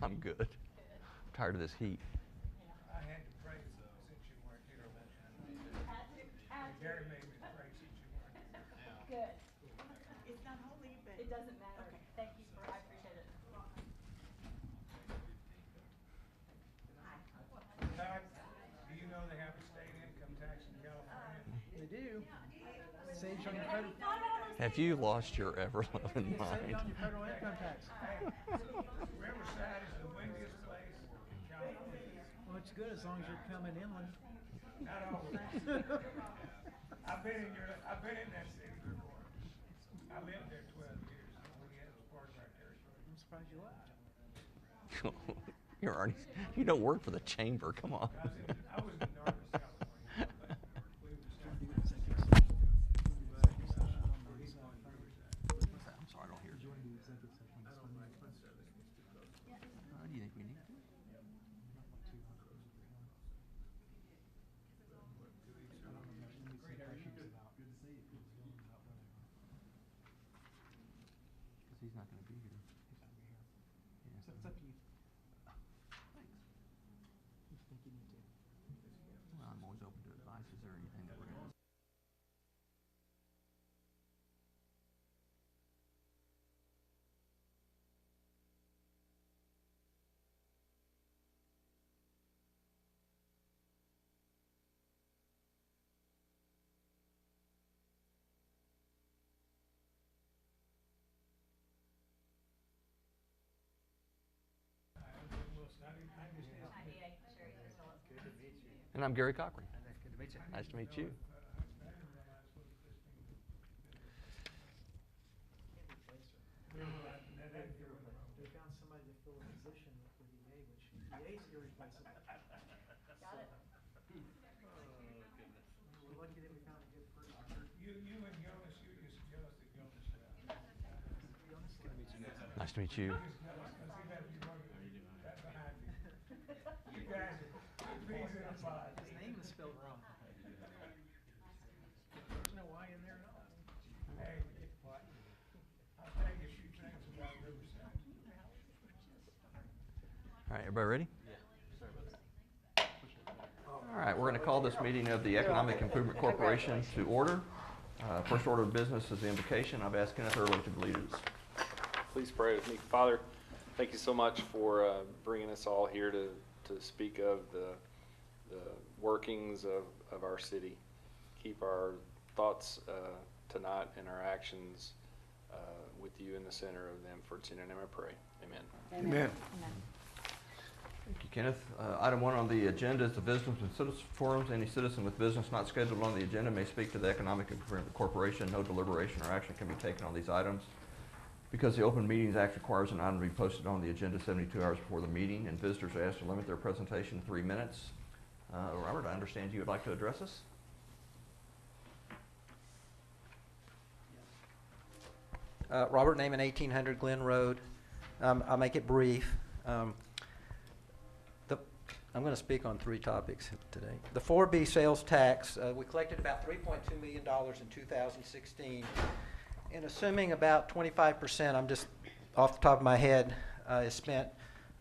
I'm good. I'm tired of this heat. I had to pray since you weren't here. Gary made me pray since you weren't here. Good. It's not holy, but. It doesn't matter. Okay. Thank you I appreciate it. Todd, do you know they have a state income tax in California? They do. Saves on your federal. Have you lost your ever-loving Saves mind? on your federal income tax. Hey, Riverside is the windiest place in California. Well, it's good as long as you're coming inland. Not always. I've been in that city before. I lived there 12 years when we had a park right there. I'm surprised you left. You're already, you don't work for the chamber. Come on. I was in Northern California. We was down I'm sorry, I don't hear you. Do you think we need to? Because he's not going to be here. So it's up to you. Thanks. You think you need to. Well, I'm always open to advice. Is there anything that we're going to? And I'm Gary Cochran. Good to meet you. Nice to meet you. They found somebody to fill a position for EA, which EA's irreplaceable. Got it. We're lucky that we found a good person. You and Jonas, you're just jealous that Jonas left. Nice to meet you. Just jealous because he left you right behind you. You guys are peas in a pod. His name is spelled wrong. There's no Y in there at all. Hey, I'll tell you a few things about Riverside. All right, everybody ready? All right, we're going to call this meeting of the Economic Improvement Corporation to order. First order of business is the invocation. I've asked Kenneth Early to lead us. Please pray with me. Father, thank you so much for bringing us all here to speak of the workings of our city. Keep our thoughts tonight and our actions with you in the center of them. For it's in your name I pray. Amen. Amen. Thank you, Kenneth. Item 1 on the agenda is the business and citizen forums. Any citizen with business not scheduled on the agenda may speak to the Economic Improvement Corporation. No deliberation or action can be taken on these items. Because the Open Meetings Act requires an item to be posted on the agenda 72 hours before the meeting, and visitors are asked to limit their presentation to 3 minutes. Robert, I understand you would like to address us? Robert Naiman, 1800 Glen Road. I'll make it brief. I'm going to speak on 3 topics today. The 4B sales tax, we collected about $3.2 million in 2016. And assuming about 25%, I'm just off the top of my head, is spent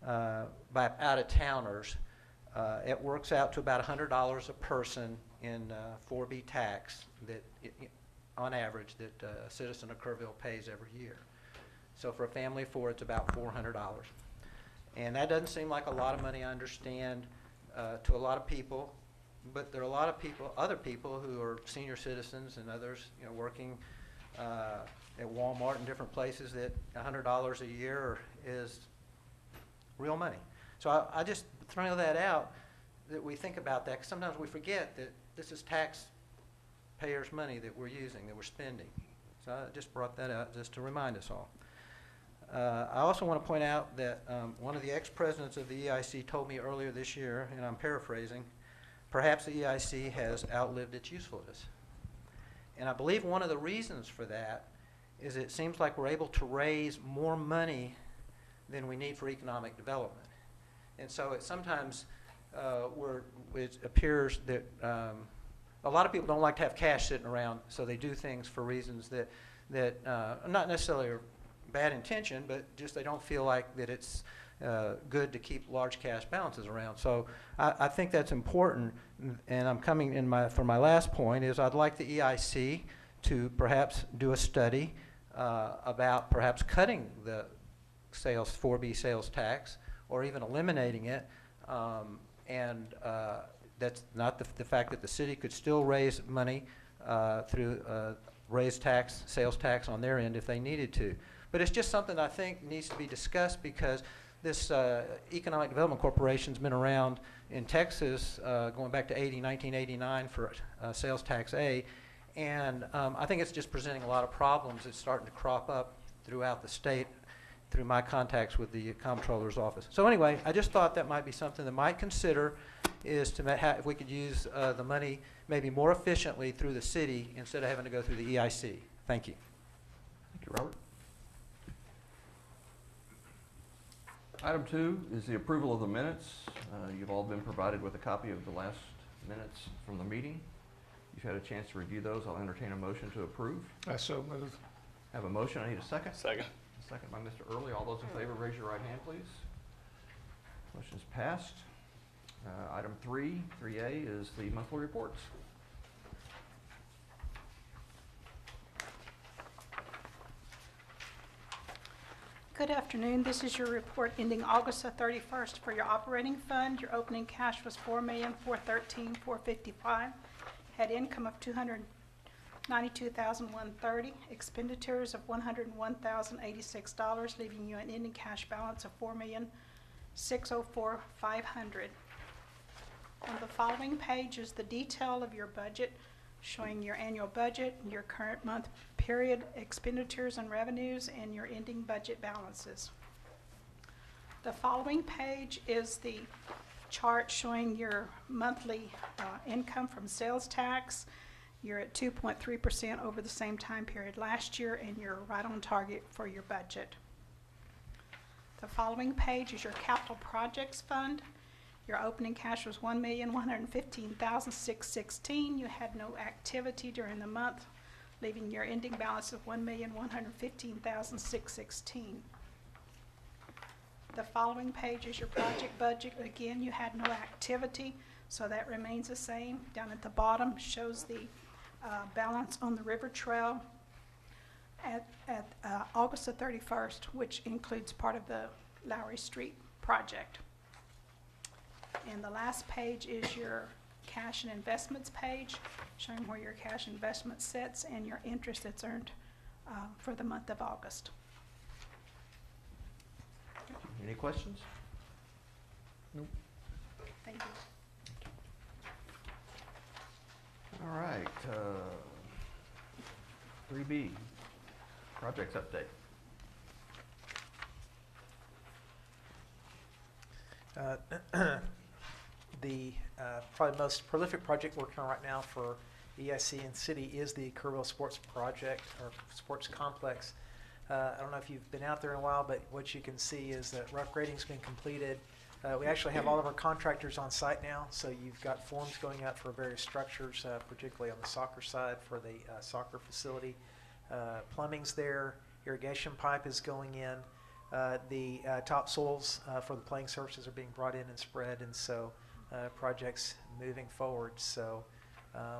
by out-of-towners, it works out to about $100 a person in 4B tax that, on average, that a citizen of Kerrville pays every year. So for a family of 4, it's about $400. And that doesn't seem like a lot of money, I understand, to a lot of people. But there are a lot of people, other people who are senior citizens and others, working at Walmart and different places that $100 a year is real money. So I just throw that out, that we think about that, because sometimes we forget that this is taxpayers' money that we're using, that we're spending. So I just brought that out just to remind us all. I also want to point out that one of the ex-presidents of the EIC told me earlier this year, and I'm paraphrasing, perhaps the EIC has outlived its usefulness. And I believe one of the reasons for that is it seems like we're able to raise more money than we need for economic development. And so it sometimes it appears that a lot of people don't like to have cash sitting around, so they do things for reasons that not necessarily are bad intention, but just they don't feel like that it's good to keep large cash balances around. So I think that's important, and I'm coming in for my last point is I'd like the EIC to perhaps do a study about perhaps cutting the 4B sales tax or even eliminating it. That's not the fact that the city could still raise money through raise sales tax on their end if they needed to. But it's just something I think needs to be discussed because this Economic Development Corporation's been around in Texas going back to 1989 for sales tax A. And I think it's just presenting a lot of problems. It's starting to crop up throughout the state through my contacts with the comptroller's office. So anyway, I just thought that might be something that might consider is to if we could use the money maybe more efficiently through the city instead of having to go through the EIC. Thank you. Thank you, Robert. Item 2 is the approval of the minutes. You've all been provided with a copy of the last minutes from the meeting. You've had a chance to review those. I'll entertain a motion to approve. I so move. Have a motion. I need a second. Second. A second by Mr. Early. All those in favor, raise your right hand, please. Motion is passed. Item 3A is the monthly reports. Good afternoon. This is your report ending August the 31st for your operating fund. Your opening cash was $4,413,455. Had income of $292,130. Expenditures of $101,086, leaving you an ending cash balance of $4,604,500. On the following page is the detail of your budget, showing your annual budget, your current month period expenditures and revenues, and your ending budget balances. The following page is the chart showing your monthly income from sales tax. You're at 2.3% over the same time period last year, and you're right on target for your budget. The following page is your capital projects fund. Your opening cash was $1,115,616. You had no activity during the month, leaving your ending balance of $1,115,616. The following page is your project budget. Again, you had no activity, so that remains the same. Down at the bottom shows the balance on the river trail at August the 31st, which includes part of the Lowry Street project. And the last page is your cash and investments page, showing where your cash investment sits and your interest that's earned for the month of August. Any questions? Nope. Thank you. All right. 3B, projects update. The probably most prolific project working on right now for EIC and City is the Kerrville Sports Project, or Sports Complex. I don't know if you've been out there in a while, but what you can see is that rough grading's been completed. We actually have all of our contractors on site now, so you've got forms going out for various structures, particularly on the soccer side for the soccer facility. Plumbing's there, irrigation pipe is going in. The topsoils for the playing surfaces are being brought in and spread, and so project's moving forward. So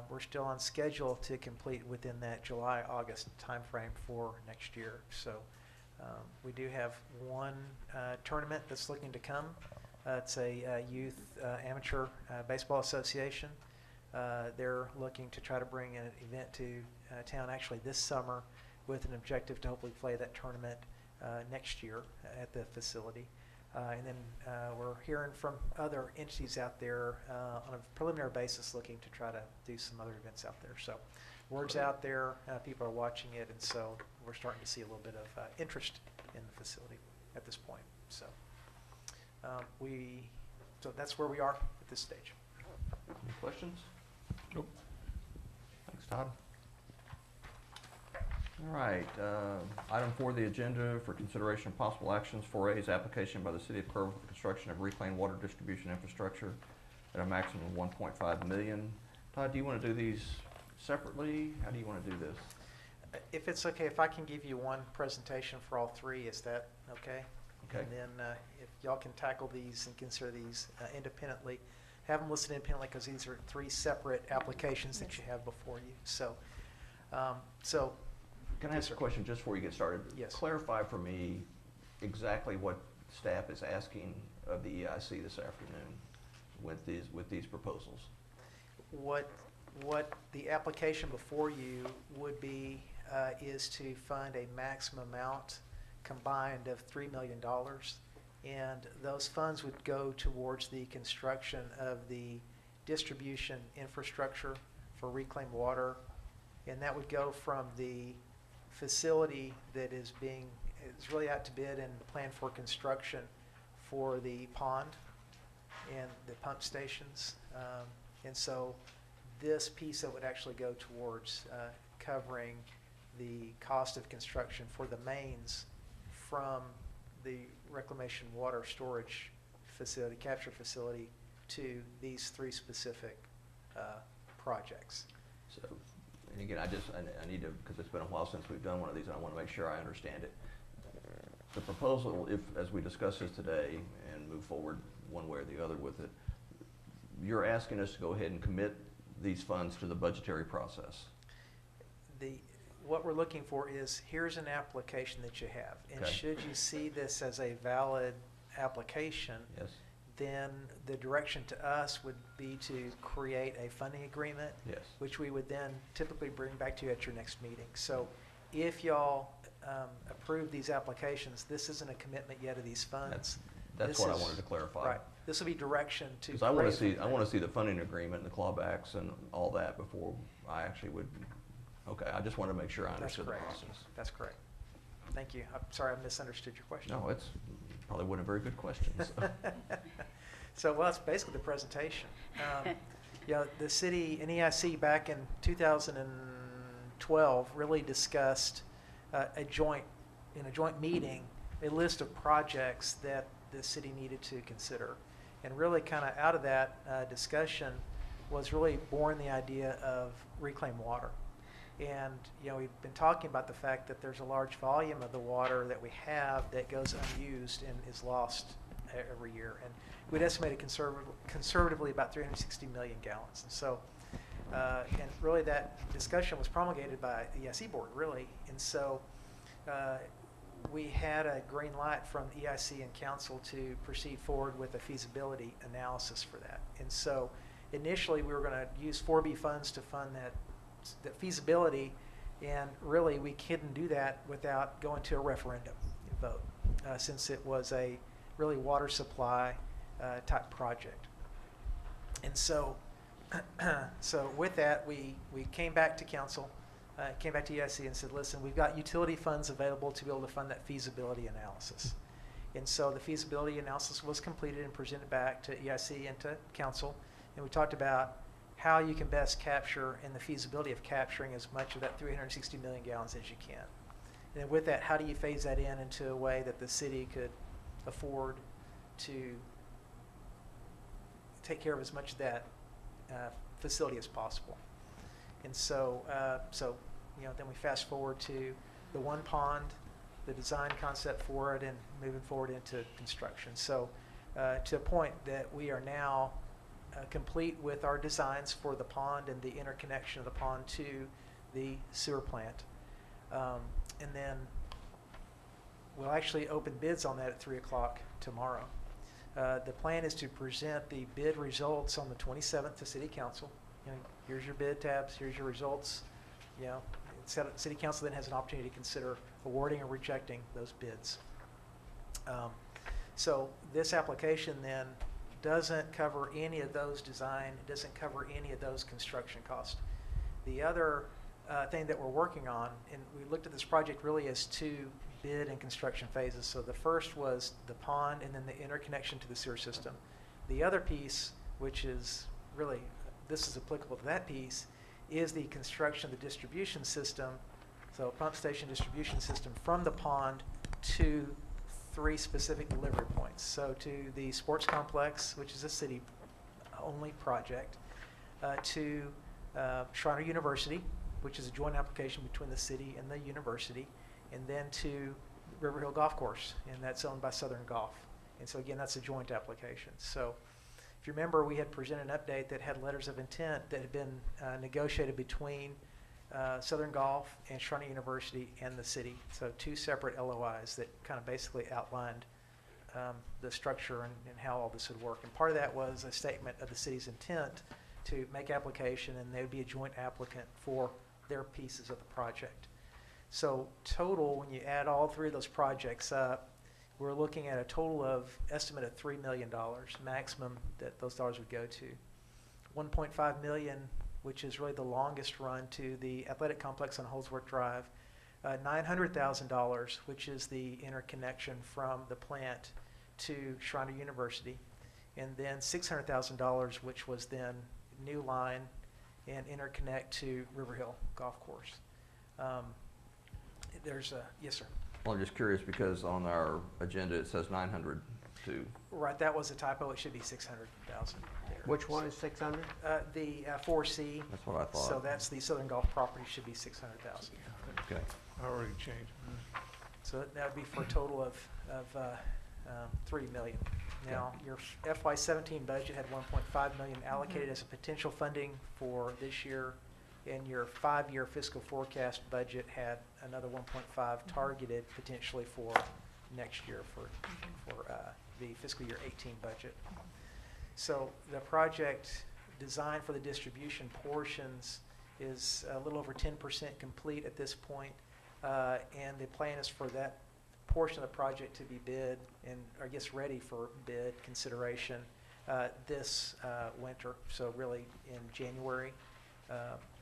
we're still on schedule to complete within that July-August timeframe for next year. So we do have one tournament that's looking to come. It's a youth amateur baseball association. They're looking to try to bring an event to town actually this summer with an objective to hopefully play that tournament next year at the facility. And then we're hearing from other entities out there on a preliminary basis looking to try to do some other events out there. So word's out there, people are watching it, and so we're starting to see a little bit of interest in the facility at this point. So so that's where we are at this stage. Any questions? Nope. Thanks, Todd. All right, item 4 the agenda for consideration of possible actions. 4A is application by the City of Kerrville for the construction of reclaimed water distribution infrastructure at a maximum of $1.5 million. Todd, do you want to do these separately? How do you want to do this? If it's okay, if I can give you one presentation for all three, is that okay? Okay. And then if y'all can tackle these and consider these independently, have them listed independently because these are 3 separate applications that you have before you. So, Can I ask a question just before you get started? Yes. Clarify for me exactly what staff is asking of the EIC this afternoon with these proposals. what the application before you would be is to fund a maximum amount combined of $3 million. And those funds would go towards the construction of the distribution infrastructure for reclaimed water. And that would go from the facility that is really out to bid and planned for construction for the pond and the pump stations. And so this piece that would actually go towards covering the cost of construction for the mains from the reclamation water storage facility, capture facility, to these 3 specific projects. So, and again, I need to, because it's been a while since we've done one of these, and I want to make sure I understand it. The proposal, if, as we discuss this today and move forward one way or the other with it, you're asking us to go ahead and commit these funds to the budgetary process. What we're looking for is, here's an application that you have. And Okay. should you see this as a valid application, Yes. then the direction to us would be to create a funding agreement, Yes. which we would then typically bring back to you at your next meeting. So if y'all approve these applications, this isn't a commitment yet of these funds. That's This what I is- wanted to clarify. Right. This will be direction to. Because I want to create see, a I want to see the funding agreement and the clawbacks and all that before I actually would, okay, I just wanted to make sure I That's understood the correct. process. That's correct. Thank you. I'm sorry I misunderstood your question. No, it's probably wasn't a very good question, so. So, well, that's basically the presentation. The city and EIC back in 2012 really discussed in a joint meeting, a list of projects that the city needed to consider. And really kind of out of that discussion was really born the idea of reclaimed water. And, we've been talking about the fact that there's a large volume of the water that we have that goes unused and is lost every year. And we'd estimated conservatively about 360 million gallons. And so, and really that discussion was promulgated by the EIC board, really. And so we had a green light from EIC and council to proceed forward with a feasibility analysis for that. And so initially we were going to use 4B funds to fund that feasibility, and really we couldn't do that without going to a referendum vote, since it was a really water supply type project. And so, so with that, we came back to council, came back to EIC and said, listen, we've got utility funds available to be able to fund that feasibility analysis. And so the feasibility analysis was completed and presented back to EIC and to council, and we talked about how you can best capture and the feasibility of capturing as much of that 360 million gallons as you can. And with that, how do you phase that into a way that the city could afford to take care of as much of that facility as possible? And so, then we fast forward to the one pond, the design concept for it, and moving forward into construction. So to a point that we are now complete with our designs for the pond and the interconnection of the pond to the sewer plant. And then we'll actually open bids on that at 3 o'clock tomorrow. The plan is to present the bid results on the 27th to City Council. Here's your bid tabs, here's your results. City Council then has an opportunity to consider awarding or rejecting those bids. So this application then doesn't cover any of those design, it doesn't cover any of those construction costs. The other thing that we're working on, and we looked at this project really as 2 bid and construction phases. So the first was the pond and then the interconnection to the sewer system. The other piece, which is really, this is applicable to that piece, is the construction of the distribution system, so pump station distribution system from the pond to 3 specific delivery points. So to the sports complex, which is a city-only project, to Shriner University, which is a joint application between the city and the university, and then to River Hill Golf Course, and that's owned by Southern Golf. And so again, that's a joint application. So if you remember, we had presented an update that had letters of intent that had been negotiated between Southern Golf and Shawnee University and the city. So 2 separate LOIs that kind of basically outlined the structure and how all this would work. And part of that was a statement of the city's intent to make application, and they would be a joint applicant for their pieces of the project. So total, when you add all 3 of those projects up, we're looking at a total of estimate of $3 million maximum that those dollars would go to. $1.5 million, which is really the longest run to the athletic complex on Holdsworth Drive. $900,000, which is the interconnection from the plant to Shawnee University. And then $600,000, which was then new line and interconnect to River Hill Golf Course. Yes, sir. Well, I'm just curious because on our agenda it says 900 to. Right, that was a typo. It should be 600,000 there. Which one is 600? The 4C. That's what I thought. So that's the Southern Golf property, should be 600,000. Okay. I already changed. So that would be for a total of $3 million. Now, your FY17 budget had $1.5 million allocated as a potential funding for this year, and your 5-year fiscal forecast budget had another 1.5 targeted potentially for next year for the fiscal year 18 budget. So the project design for the distribution portions is a little over 10% complete at this point, and the plan is for that portion of the project to be bid and, I guess, ready for bid consideration this winter. So really in January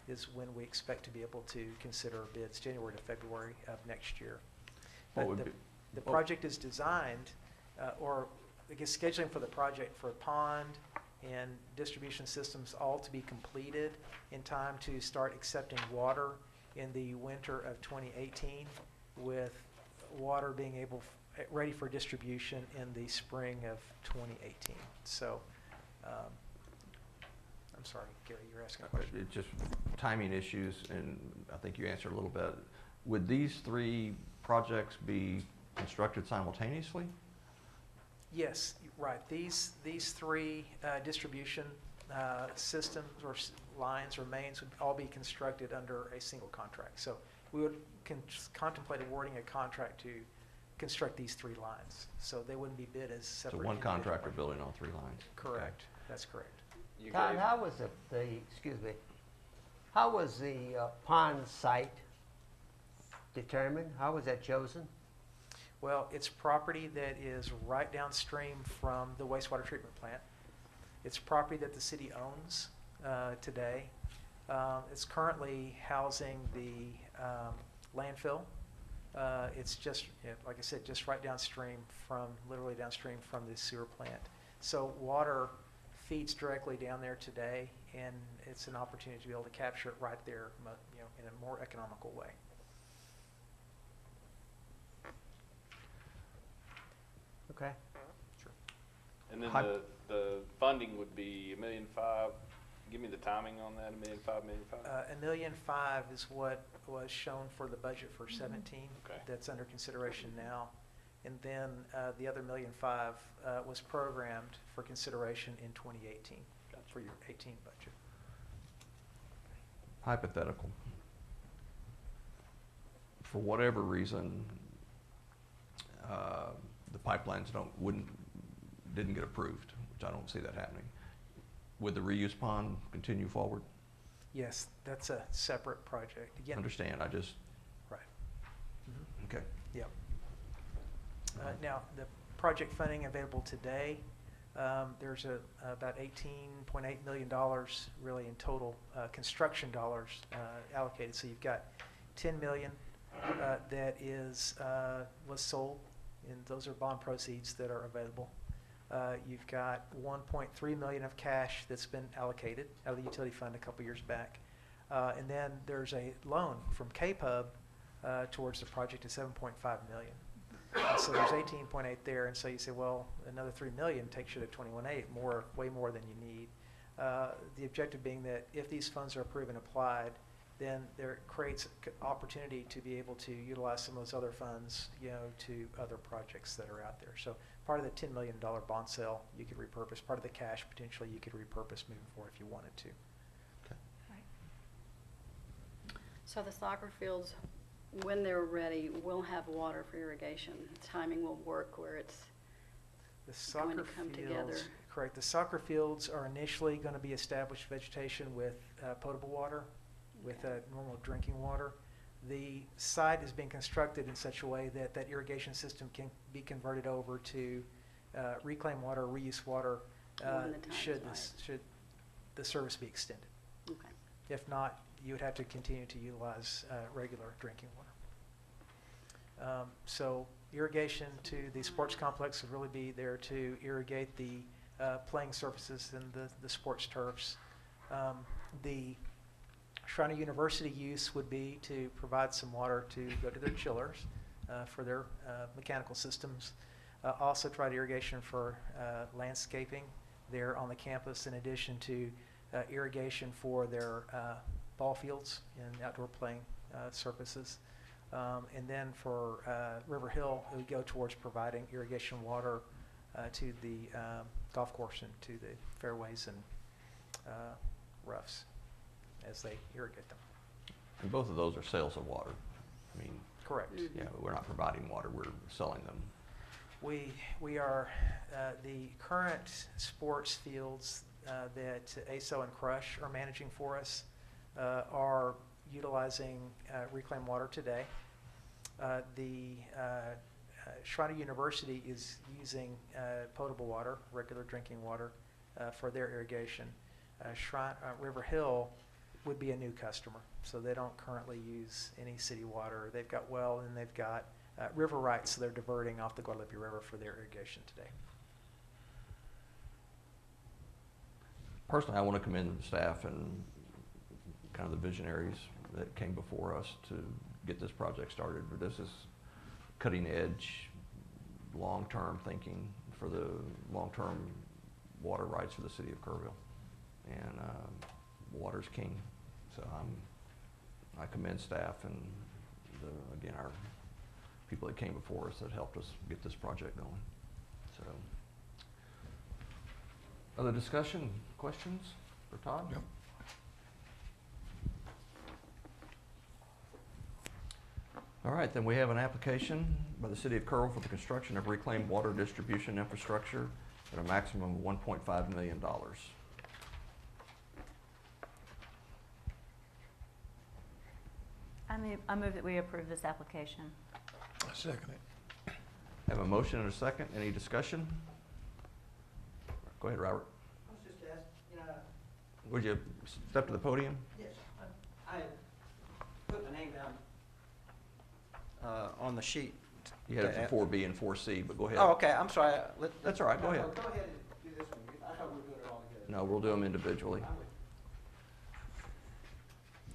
is when we expect to be able to consider bids, January to February of next year. What But would be- the project is designed, or I guess scheduling for the project for a pond and distribution systems all to be completed in time to start accepting water in the winter of 2018, with water being ready for distribution in the spring of 2018. So, I'm sorry, Gary, you're asking a question. It's just timing issues, and I think you answered a little bit. Would these 3 projects be constructed simultaneously? Yes, right. These 3 distribution systems or lines or mains would all be constructed under a single contract. So we would contemplate awarding a contract to construct these 3 lines. So they wouldn't be bid as So separate. one individual contractor projects. building all 3 lines? Correct. That's correct. You Todd, gave- how was how was the pond site determined? How was that chosen? Well, it's property that is right downstream from the wastewater treatment plant. It's property that the city owns today. It's currently housing the landfill. It's just, like I said, just right downstream literally downstream from the sewer plant. So water feeds directly down there today, and it's an opportunity to be able to capture it right there, in a more economical way. Okay. And then Hi- the funding would be $1.5 million. Give me the timing on that, $1.5 million, $1.5 million? $1.5 million is what was shown for the budget for 17. Okay. That's under consideration now. And then the other $1.5 million was programmed for consideration in 2018 for your 18 budget. Hypothetical. For whatever reason, the pipelines didn't get approved, which I don't see that happening. Would the reuse pond continue forward? Yes, that's a separate project. Again, Understand, I just, right. Mhm. okay. Yep. Now, the project funding available today, there's about $18.8 million really in total construction dollars allocated. So you've got $10 million that was sold, and those are bond proceeds that are available. You've got $1.3 million of cash that's been allocated out of the utility fund a couple years back. And then there's a loan from KPUB towards the project of $7.5 million. And so there's 18.8 there, and so you say, well, another $3 million takes you to 21.8, way more than you need. The objective being that if these funds are approved and applied, then there creates opportunity to be able to utilize some of those other funds, to other projects that are out there. So part of the $10 million bond sale you could repurpose. Part of the cash potentially you could repurpose moving forward if you wanted to. So the soccer fields, when they're ready, will have water for irrigation. Timing will work where it's The going soccer to come fields, together. correct. The soccer fields are initially going to be established vegetation with potable water, with normal drinking water. The site is being constructed in such a way that that irrigation system can be converted over to reclaimed water, reuse water, When the time should is should the service be extended. Okay. If not, you would have to continue to utilize regular drinking water. So irrigation to the sports complex would really be there to irrigate the playing surfaces and the sports turfs. The Shriner University use would be to provide some water to go to their chillers for their mechanical systems. Also try irrigation for landscaping there on the campus, in addition to irrigation for their ball fields and outdoor playing surfaces. And then for River Hill, it would go towards providing irrigation water to the golf course and to the fairways and roughs as they irrigate them. And both of those are sales of water. I mean, Correct. we're not providing water, we're selling them. We are, the current sports fields that ASO and Crush are managing for us are utilizing reclaimed water today. The Shriner University is using potable water, regular drinking water, for their irrigation. River Hill would be a new customer, so they don't currently use any city water. They've got well, and they've got river rights, so they're diverting off the Guadalupe River for their irrigation today. Personally, I want to commend the staff and kind of the visionaries that came before us to get this project started. But this is cutting edge, long-term thinking for the long-term water rights for the city of Kerrville. And water's king. So I commend staff and again, our people that came before us that helped us get this project going. So, other discussion, questions for Todd? Yep. All right, then we have an application by the city of Kerrville for the construction of reclaimed water distribution infrastructure at a maximum of $1.5 million. I move that we approve this application. I second it. Have a motion and a second. Any discussion? Go ahead, Robert. I was just asking, Would you step to the podium? yes, I put my name down on the sheet. You had it for 4B and 4C, but go ahead. Oh, okay, I'm sorry. That's all right, go ahead. Go ahead and do this one. I thought we were doing it all together. No, we'll do them individually. I'm with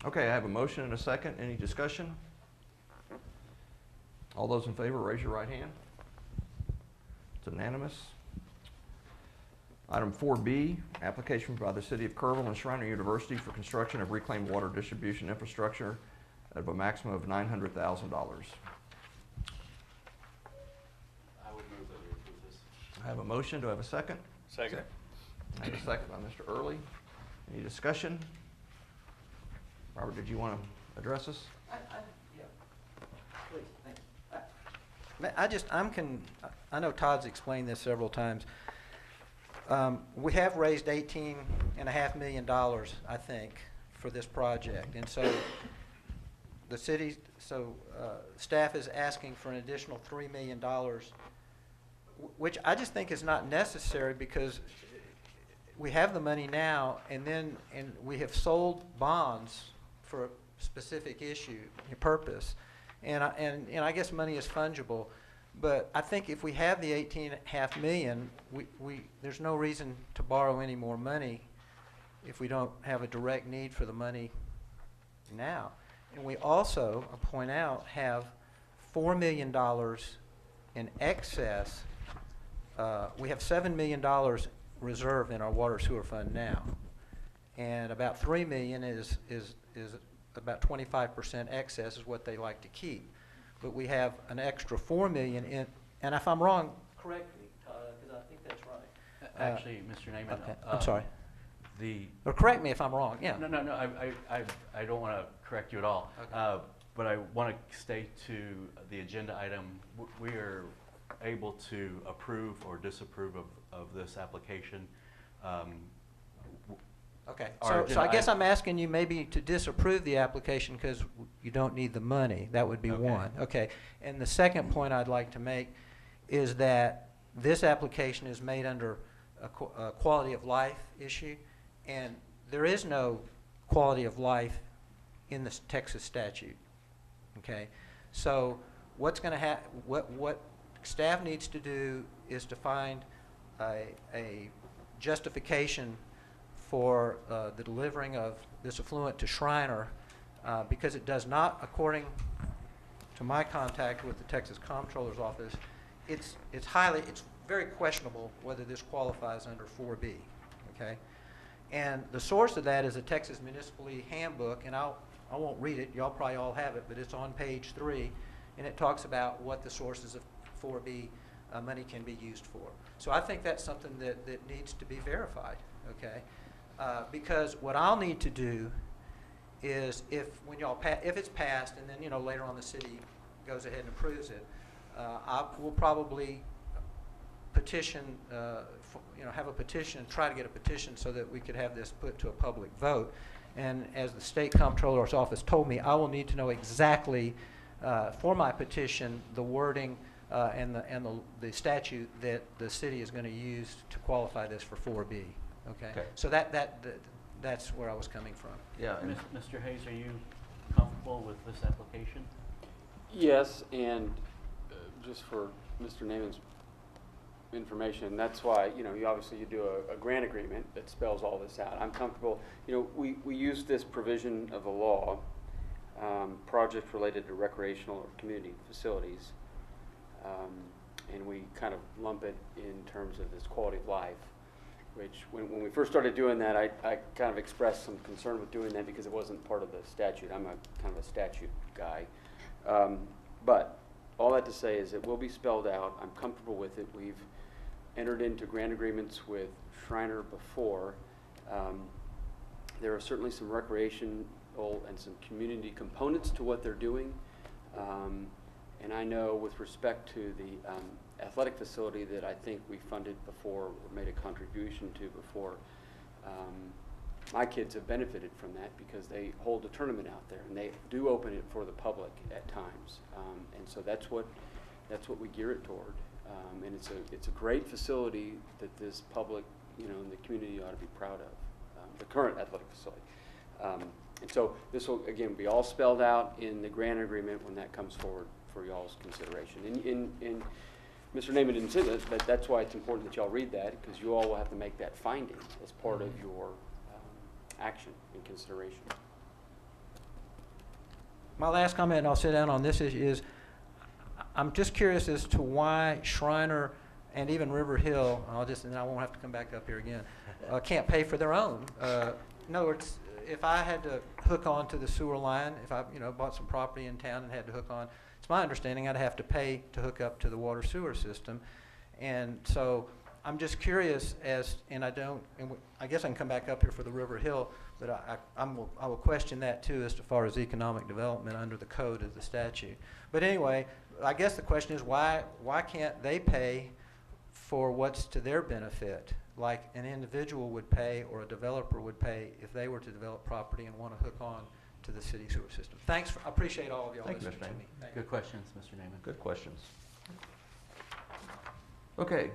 Okay, I have a motion and a second. Any discussion? All those in favor, raise your right hand. It's unanimous. Item 4B, application by the City of Kerrville and Shriner University for construction of reclaimed water distribution infrastructure at a maximum of $900,000. I would move that we approve this. I have a motion. Do I have a second? Second. I have a second by Mr. Early. Any discussion? Robert, did you want to address us? Yeah, please, thanks. I know Todd's explained this several times. We have raised $18.5 million, I think, for this project. And so the city, staff is asking for an additional $3 million, which I just think is not necessary because we have the money now, and we have sold bonds for a specific purpose, and I guess money is fungible, but I think if we have the $18.5 million, there's no reason to borrow any more money if we don't have a direct need for the money now. And we also, I'll point out, have $4 million in excess. We have $7 million reserved in our water sewer fund now, and about $3 million is about 25% excess is what they like to keep. But we have an extra 4 million in, and if I'm wrong, correct me, because I think that's right. Actually, Mr. Naaman. Okay, I'm sorry. The, Or correct me if I'm wrong, yeah. no, I don't want to correct you at all. Okay. But I want to stay to the agenda item. We are able to approve or disapprove of this application. Okay, Our so I agenda guess item- I'm asking you maybe to disapprove the application because you don't need the money. That would be Okay. one. Okay, and the second point I'd like to make is that this application is made under a quality of life issue, and there is no quality of life in the Texas statute. Okay, so what's going to what staff needs to do is to find a justification for the delivering of this effluent to Shriner because it does not, according to my contact with the Texas Comptroller's Office, it's very questionable whether this qualifies under 4B. Okay, and the source of that is a Texas Municipal League Handbook, and I won't read it. Y'all probably all have it, but it's on page 3, and it talks about what the sources of 4B money can be used for. So I think that's something that needs to be verified. Okay. Because what I'll need to do is if it's passed and then later on the city goes ahead and approves it, I will probably petition, have a petition, try to get a petition so that we could have this put to a public vote. And as the State Comptroller's Office told me, I will need to know exactly for my petition the wording and the statute that the city is going to use to qualify this for 4B. Okay. So that's where I was coming from. Yeah. And Mr. Hayes, are you comfortable with this application? Yes, and just for Mr. Naaman's information, that's why, you obviously you do a grant agreement that spells all this out. I'm comfortable, we use this provision of the law, projects related to recreational or community facilities, and we kind of lump it in terms of this quality of life, which when we first started doing that, I kind of expressed some concern with doing that because it wasn't part of the statute. I'm kind of a statute guy. But all that to say is it will be spelled out. I'm comfortable with it. We've entered into grant agreements with Shriner before. There are certainly some recreational and some community components to what they're doing. And I know with respect to the athletic facility that I think we funded before or made a contribution to before, my kids have benefited from that because they hold a tournament out there and they do open it for the public at times. And so that's what we gear it toward. And it's a great facility that this public, and the community ought to be proud of, the current athletic facility. And so this will, again, be all spelled out in the grant agreement when that comes forward for y'all's consideration. And Mr. Naaman didn't say this, but that's why it's important that y'all read that, because you all will have to make that finding as part of your action and consideration. My last comment, and I'll sit down on this issue, is I'm just curious as to why Shriner and even River Hill, and I won't have to come back up here again, can't pay for their own. In other words, if I had to hook on to the sewer line, if I bought some property in town and had to hook on, it's my understanding I'd have to pay to hook up to the water sewer system. And so I'm just curious and I guess I can come back up here for the River Hill, but I will question that too as far as economic development under the code of the statute. But anyway, I guess the question is why can't they pay for what's to their benefit, like an individual would pay or a developer would pay if they were to develop property and want to hook on to the city sewer system. Thanks. I appreciate all of y'all Thank you, listening Mr. to me. Naaman. Thank you. Good questions, Mr. Naaman. Good questions. Okay.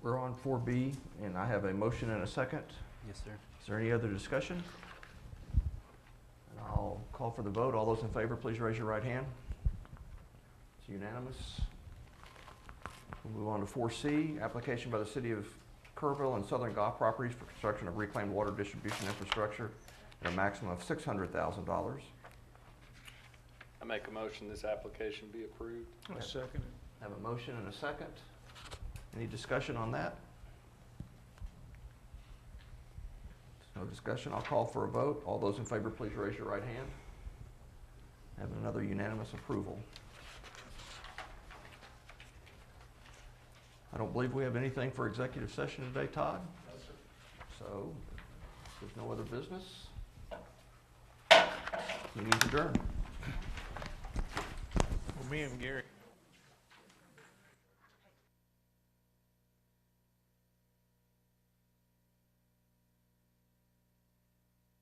We're on 4B, and I have a motion and a second. Yes, sir. Is there any other discussion? And I'll call for the vote. All those in favor, please raise your right hand. It's unanimous. We'll move on to 4C, application by the City of Kerrville and Southern Golf Properties for construction of reclaimed water distribution infrastructure at a maximum of $600,000. I make a motion this application be approved. I second it. Have a motion and a second. Any discussion on that? No discussion, I'll call for a vote. All those in favor, please raise your right hand. Have another unanimous approval. I don't believe we have anything for executive session today, Todd? No, sir. So, if there's no other business, we need to adjourn. Well, me and Gary.